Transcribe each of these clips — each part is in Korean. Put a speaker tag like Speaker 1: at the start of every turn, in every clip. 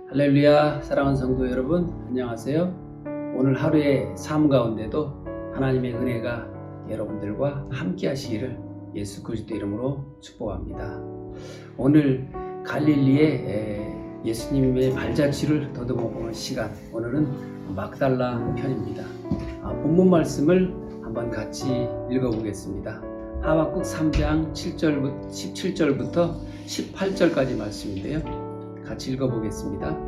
Speaker 1: 할렐루야, 사랑하는 성도 여러분, 안녕하세요. 오늘 하루의 삶 가운데도 하나님의 은혜가 여러분들과 함께 하시기를 예수 그리스도 이름으로 축복합니다. 오늘 갈릴리의 예수님의 발자취를 더듬어 보는 시간, 오늘은 막달라 편입니다. 본문 말씀을 한번 같이 읽어보겠습니다. 하박국 3장 17절부터 18절까지 말씀인데요. 같이 읽어보겠습니다.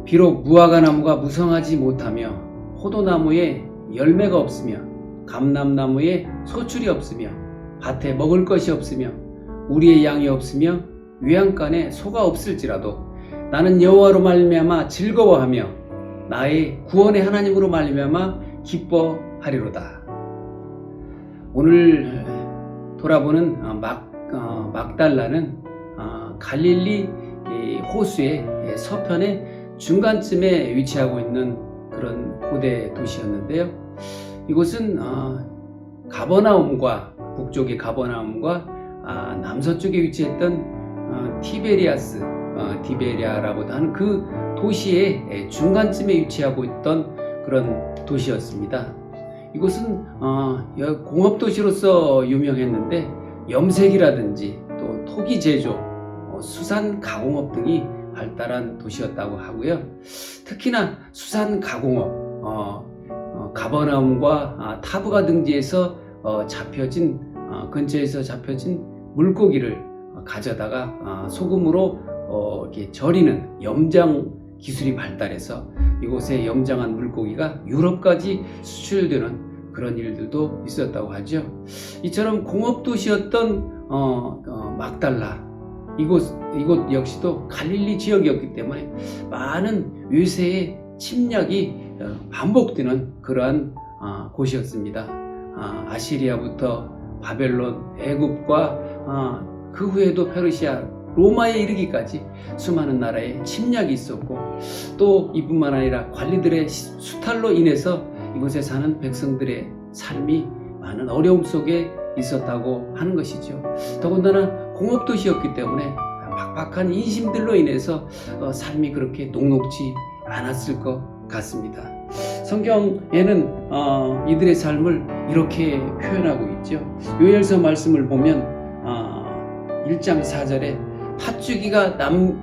Speaker 1: 비록 무화과 나무가 무성하지 못하며 포도나무에 열매가 없으며 감람나무에 소출이 없으며 밭에 먹을 것이 없으며 우리의 양이 없으며 외양간에 소가 없을지라도 나는 여호와로 말미암아 즐거워하며 나의 구원의 하나님으로 말미암아 기뻐하리로다. 오늘 돌아보는 막달라는 갈릴리 호수의 서편의 중간쯤에 위치하고 있는 그런 고대 도시였는데요. 이곳은 가버나움과 북쪽의 가버나움과 남서쪽에 위치했던 디베리아라고도 하는 그 도시의 중간쯤에 위치하고 있던 그런 도시였습니다. 이곳은 공업도시로서 유명했는데 염색이라든지 또 토기 제조, 수산 가공업 등이 발달한 도시였다고 하고요. 특히나 수산 가공업, 가버나움과 타브가 등지에서 근처에서 잡혀진 물고기를 가져다가 소금으로 이렇게 절이는 염장 기술이 발달해서 이곳에 염장한 물고기가 유럽까지 수출되는 그런 일들도 있었다고 하죠. 이처럼 공업도시였던 막달라, 이곳 역시도 갈릴리 지역이었기 때문에 많은 외세의 침략이 반복되는 그러한 곳이었습니다. 아시리아부터 바벨론, 애굽과 그 후에도 페르시아, 로마에 이르기까지 수많은 나라의 침략이 있었고, 또 이뿐만 아니라 관리들의 수탈로 인해서 이곳에 사는 백성들의 삶이 많은 어려움 속에 있었다고 하는 것이죠. 더군다나 공업도시였기 때문에 팍팍한 인심들로 인해서 삶이 그렇게 녹록지 않았을 것 같습니다. 성경에는 이들의 삶을 이렇게 표현하고 있죠. 요엘서 말씀을 보면 1장 4절에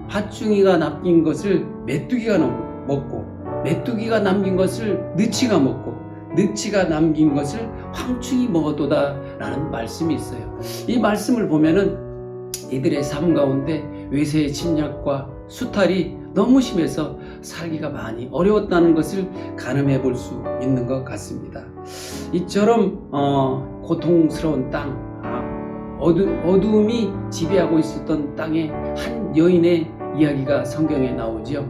Speaker 1: 팥중이가 남긴 것을 메뚜기가 먹고 메뚜기가 남긴 것을 느치가 먹고 느치가 남긴 것을 황충이 먹었도다 라는 말씀이 있어요. 이 말씀을 보면은 이들의 삶 가운데 외세의 침략과 수탈이 너무 심해서 살기가 많이 어려웠다는 것을 가늠해 볼 수 있는 것 같습니다. 이처럼 고통스러운 땅, 어두움이 지배하고 있었던 땅에 한 여인의 이야기가 성경에 나오죠.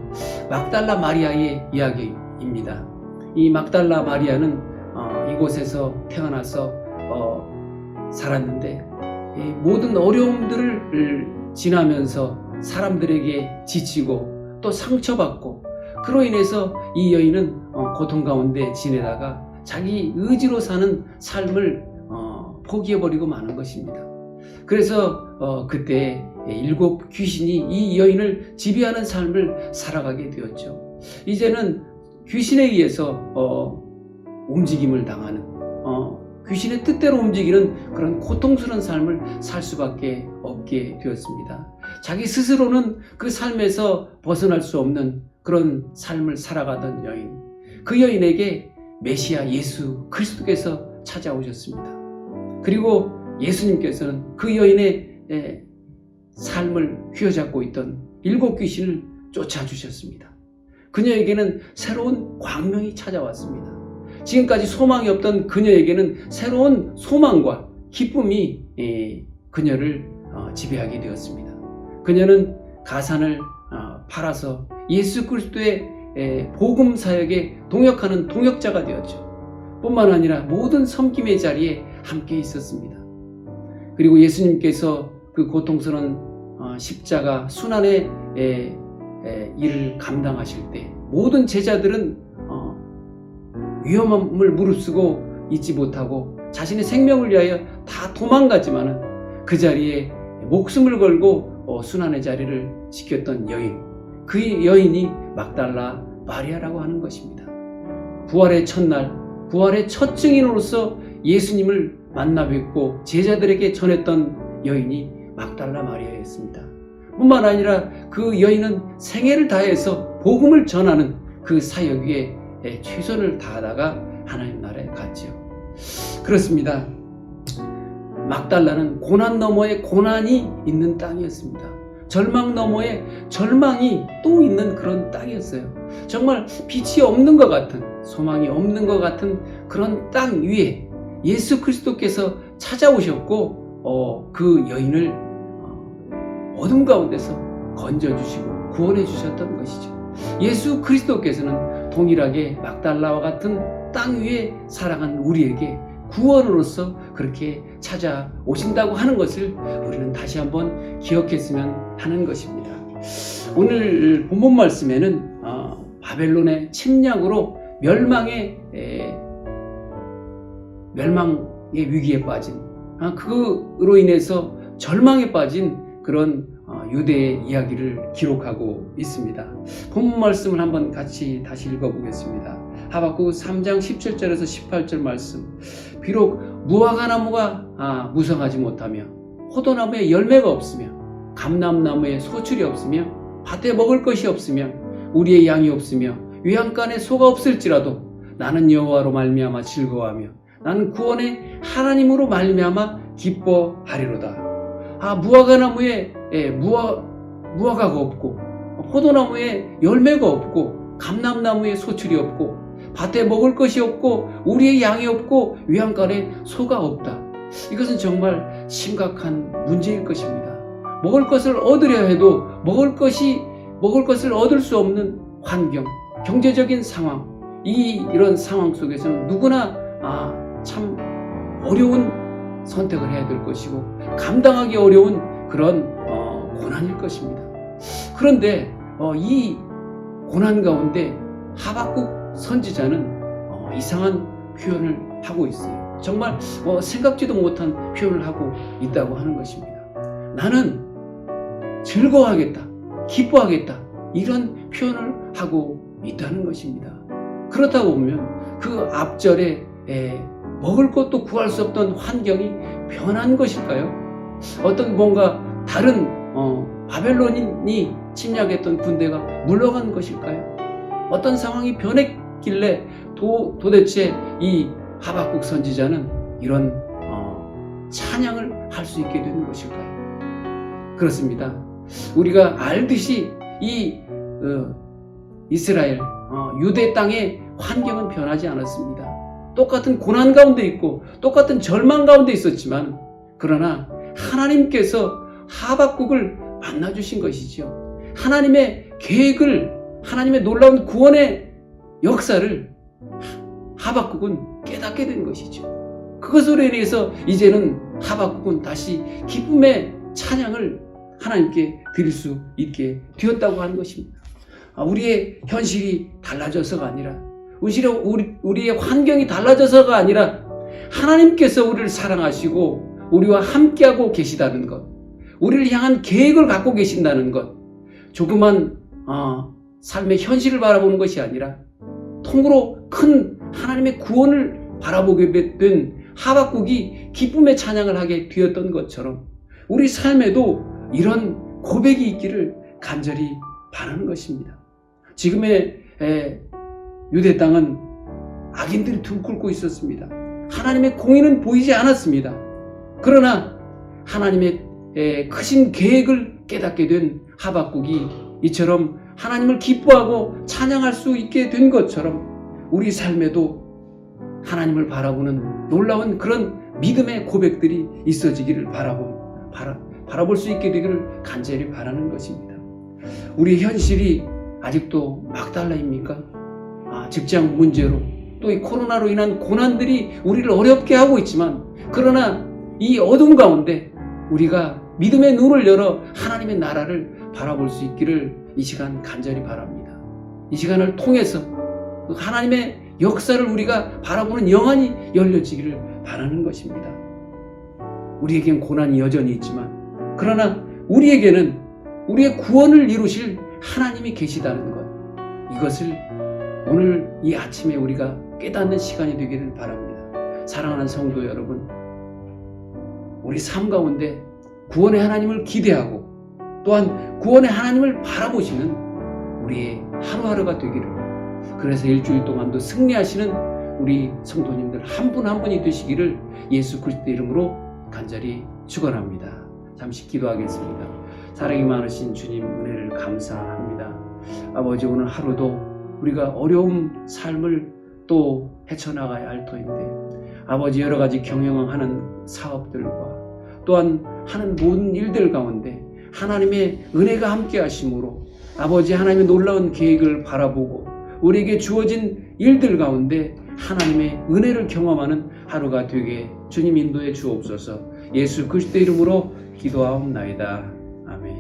Speaker 1: 막달라 마리아의 이야기입니다. 이 막달라 마리아는 이곳에서 태어나서 살았는데 모든 어려움들을 지나면서 사람들에게 지치고 또 상처받고, 그로 인해서 이 여인은 고통 가운데 지내다가 자기 의지로 사는 삶을 포기해버리고 마는 것입니다. 그래서 그때 7 귀신이 이 여인을 지배하는 삶을 살아가게 되었죠. 이제는 귀신에 의해서 움직임을 당하는, 귀신의 뜻대로 움직이는 그런 고통스러운 삶을 살 수밖에 없게 되었습니다. 자기 스스로는 그 삶에서 벗어날 수 없는 그런 삶을 살아가던 여인, 그 여인에게 메시아 예수 그리스도께서 찾아오셨습니다. 그리고 예수님께서는 그 여인의 삶을 휘어잡고 있던 7 귀신을 쫓아주셨습니다. 그녀에게는 새로운 광명이 찾아왔습니다. 지금까지 소망이 없던 그녀에게는 새로운 소망과 기쁨이 그녀를 지배하게 되었습니다. 그녀는 가산을 팔아서 예수 그리스도의 복음 사역에 동역하는 동역자가 되었죠. 뿐만 아니라 모든 섬김의 자리에 함께 있었습니다. 그리고 예수님께서 그 고통스러운 십자가 순환의 일을 감당하실 때 모든 제자들은 위험함을 무릅쓰고 있지 못하고 자신의 생명을 위하여 다 도망가지만은 그 자리에 목숨을 걸고 순환의 자리를 지켰던 여인, 그 여인이 막달라 마리아라고 하는 것입니다. 부활의 첫날, 부활의 첫 증인으로서 예수님을 만나 뵙고 제자들에게 전했던 여인이 막달라 마리아였습니다. 뿐만 아니라 그 여인은 생애를 다해서 복음을 전하는 그 사역 위에 최선을 다하다가 하나님 나라에 갔지요. 그렇습니다. 막달라는 고난 너머에 고난이 있는 땅이었습니다. 절망 너머에 절망이 또 있는 그런 땅이었어요. 정말 빛이 없는 것 같은, 소망이 없는 것 같은 그런 땅 위에 예수 그리스도께서 찾아오셨고 그 여인을 어둠 가운데서 건져주시고 구원해 주셨던 것이죠. 예수 그리스도께서는 동일하게 막달라와 같은 땅 위에 살아간 우리에게 구원으로서 그렇게 찾아오신다고 하는 것을 우리는 다시 한번 기억했으면 하는 것입니다. 오늘 본문 말씀에는 바벨론의 침략으로 멸망의 위기에 빠진, 그로 인해서 절망에 빠진 그런 유대의 이야기를 기록하고 있습니다. 본문 말씀을 한번 같이 다시 읽어보겠습니다. 하박국 3장 17절에서 18절 말씀. 비록 무화과나무가 무성하지 못하며 포도나무에 열매가 없으며 감람나무에 소출이 없으며 밭에 먹을 것이 없으며 우리의 양이 없으며 외양간에 소가 없을지라도 나는 여호와로 말미암아 즐거워하며 나는 구원의 하나님으로 말미암아 기뻐하리로다. 무화과나무에 무화과가 없고 포도나무에 열매가 없고 감람나무에 소출이 없고 밭에 먹을 것이 없고 우리의 양이 없고 외양간에 소가 없다. 이것은 정말 심각한 문제일 것입니다. 먹을 것을 얻으려 해도 먹을 것을 얻을 수 없는 환경, 경제적인 상황, 이런 상황 속에서는 누구나 참 어려운 선택을 해야 될 것이고 감당하기 어려운 그런 고난일 것입니다. 그런데 이 고난 가운데 하박국 선지자는 이상한 표현을 하고 있어요. 정말 생각지도 못한 표현을 하고 있다고 하는 것입니다. 나는 즐거워하겠다, 기뻐하겠다, 이런 표현을 하고 있다는 것입니다. 그렇다고 보면 그 앞절에 먹을 것도 구할 수 없던 환경이 변한 것일까요? 어떤 뭔가 다른 바벨론인이 침략했던 군대가 물러간 것일까요? 어떤 상황이 변했길래 도대체 이 하박국 선지자는 이런 찬양을 할 수 있게 되는 것일까요? 그렇습니다. 우리가 알듯이 이 이스라엘 유대 땅의 환경은 변하지 않았습니다. 똑같은 고난 가운데 있고 똑같은 절망 가운데 있었지만 그러나 하나님께서 하박국을 만나주신 것이죠. 하나님의 계획을, 하나님의 놀라운 구원의 역사를 하박국은 깨닫게 된 것이죠. 그것으로 인해서 이제는 하박국은 다시 기쁨의 찬양을 하나님께 드릴 수 있게 되었다고 하는 것입니다. 우리의 현실이 달라져서가 아니라 우리의 환경이 달라져서가 아니라 하나님께서 우리를 사랑하시고 우리와 함께하고 계시다는 것, 우리를 향한 계획을 갖고 계신다는 것, 조그만 삶의 현실을 바라보는 것이 아니라 통으로 큰 하나님의 구원을 바라보게 된 하박국이 기쁨의 찬양을 하게 되었던 것처럼 우리 삶에도 이런 고백이 있기를 간절히 바라는 것입니다. 지금의 유대 땅은 악인들이 들끓고 있었습니다. 하나님의 공의는 보이지 않았습니다. 그러나 하나님의 크신 계획을 깨닫게 된 하박국이 이처럼 하나님을 기뻐하고 찬양할 수 있게 된 것처럼 우리 삶에도 하나님을 바라보는 놀라운 그런 믿음의 고백들이 있어지기를 바라볼 수 있게 되기를 간절히 바라는 것입니다. 우리 현실이 아직도 막달라입니까? 직장 문제로 또 이 코로나로 인한 고난들이 우리를 어렵게 하고 있지만 그러나 이 어둠 가운데 우리가 믿음의 눈을 열어 하나님의 나라를 바라볼 수 있기를 이 시간 간절히 바랍니다. 이 시간을 통해서 하나님의 역사를 우리가 바라보는 영안이 열려지기를 바라는 것입니다. 우리에겐 고난이 여전히 있지만 그러나 우리에게는 우리의 구원을 이루실 하나님이 계시다는 것, 이것을 오늘 이 아침에 우리가 깨닫는 시간이 되기를 바랍니다. 사랑하는 성도 여러분, 우리 삶 가운데 구원의 하나님을 기대하고 또한 구원의 하나님을 바라보시는 우리의 하루하루가 되기를, 그래서 일주일 동안도 승리하시는 우리 성도님들 한 분 한 분이 되시기를 예수 그리스도 이름으로 간절히 축원합니다. 잠시 기도하겠습니다. 사랑이 많으신 주님 은혜를 감사합니다. 아버지, 오늘 하루도 우리가 어려운 삶을 또 헤쳐나가야 할 터인데 아버지, 여러 가지 경영하는 사업들과 또한 하는 모든 일들 가운데 하나님의 은혜가 함께 하심으로 아버지, 하나님의 놀라운 계획을 바라보고 우리에게 주어진 일들 가운데 하나님의 은혜를 경험하는 하루가 되게 주님 인도해 주옵소서. 예수 그리스도 이름으로 기도하옵나이다. 아멘.